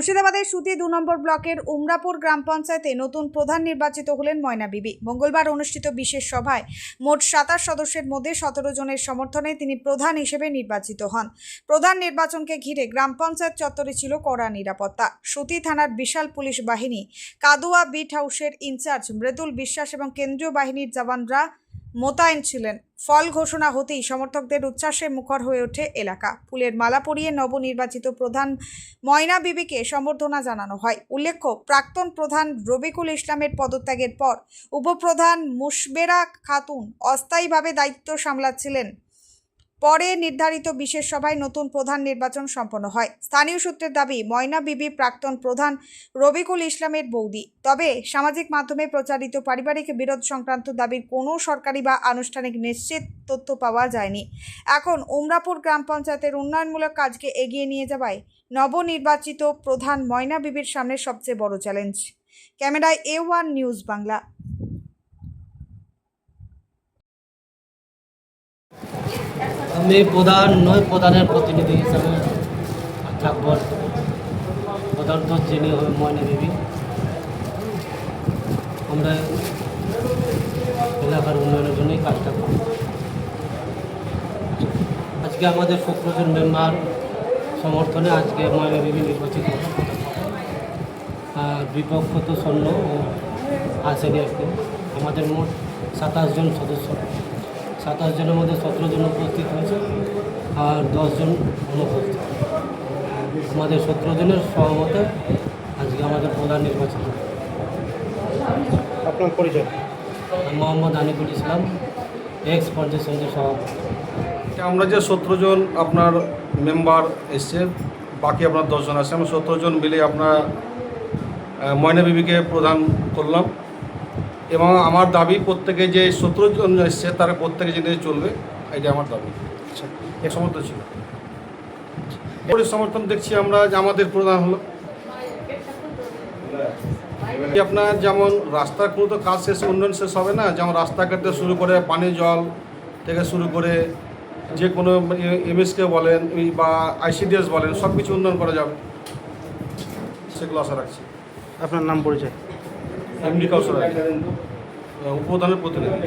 মুর্শিদাবাদের সুতি 2 নম্বর ব্লকের উমরাপুর গ্রাম পঞ্চায়েতে নতুন প্রধান নির্বাচিত হলেন ময়না বিবি। মঙ্গলবার অনুষ্ঠিত বিশেষ সভায় মোট 27 সদস্যের মধ্যে 17 জনের সমর্থনে তিনি প্রধান হিসেবে নির্বাচিত হন। প্রধান নির্বাচনকে ঘিরে গ্রাম পঞ্চায়েত চত্বরে ছিল কড়া নিরাপত্তা। সুতি থানার বিশাল পুলিশ বাহিনী, কাদুয়া বিট হাউসের ইনচার্জ মৃদুল বিশ্বাস এবং কেন্দ্রীয় বাহিনীর জওয়ানরা মোতায়েন ছিলেন। ফল ঘোষণা হতেই সমর্থকদের উচ্ছ্বাসে মুখর হয়ে ওঠে এলাকা। ফুলের মালা পরিয়ে নবনির্বাচিত প্রধান ময়না বিবিকে সম্বর্ধনা জানানো হয়। উল্লেখ্য, প্রাক্তন প্রধান রবিকুল ইসলামের পদত্যাগের পর উপপ্রধান মুশবেরা খাতুন অস্থায়ীভাবে দায়িত্ব সামলাচ্ছিলেন। পরে নির্ধারিত বিশেষ সভায় নতুন প্রধান নির্বাচন সম্পন্ন হয়। স্থানীয় সূত্রের দাবি, ময়না বিবি প্রাক্তন প্রধান রবিকুল ইসলামের বৌদি। তবে সামাজিক মাধ্যমে প্রচারিত পারিবারিক বিরোধ সংক্রান্ত দাবির কোনো সরকারি বা আনুষ্ঠানিক নিশ্চিত তথ্য পাওয়া যায়নি। এখন উমরাপুর গ্রাম পঞ্চায়েতের উন্নয়নমূলক কাজকে এগিয়ে নিয়ে যাওয়ায় নবনির্বাচিত প্রধান ময়না বিবির সামনে সবচেয়ে বড় চ্যালেঞ্জ। ক্যামেরায় A1 নিউজ বাংলা। আমি প্রধানের প্রতিনিধি হিসাবে থাকব। প্রধান তো যিনি হবে ময়না বিবি। আমরা এলাকার উন্নয়নের জন্যই কাজটা করি। আজকে আমাদের 17 জন মেম্বার সমর্থনে আজকে ময়না বিবি নির্বাচিত হল। বিপক্ষ তো শূন্য ও আসেনি আর কি। আমাদের মোট 27 জন সদস্য, 27 জনের মধ্যে 17 জন উপস্থিত হয়েছে আর 10 জন অনুপস্থিত। আমাদের 17 জনের সহমতে আজকে আমাদের প্রধান নির্বাচিত। আপনার পরিচয়? মোহাম্মদ আনিকুল ইসলাম, এক্স পঞ্চায়েত সমিতির সভাপতি। আমরা যে 17 জন আপনার মেম্বার এসছে, বাকি আপনার 10 জন আছে, আমরা 17 জন মিলে আপনার ময়না বিবিকে প্রধান করলাম। এবং আমার দাবি, প্রত্যেকে যে 17 জন এসছে তারা প্রত্যেকে যেতে চলবে, এটা আমার দাবি। আচ্ছা, এক সমর্থন ছিল। এরপরে সমর্থন দেখছি আমরা যে আমাদের প্রধান হলো আপনার, যেমন রাস্তার কোনো তো কাজ শেষ, উন্নয়ন শেষ হবে না। যেমন রাস্তাঘাট থেকে শুরু করে পানি জল থেকে শুরু করে যে কোনো এমএসকে বলেন বা ICDS বলেন, সব কিছু উন্নয়ন করা যাবে, সেগুলো আশা রাখছি। আপনার নাম পরিচয়? এমডি কাউসার, উপপ্রধানের প্রতিনিধি।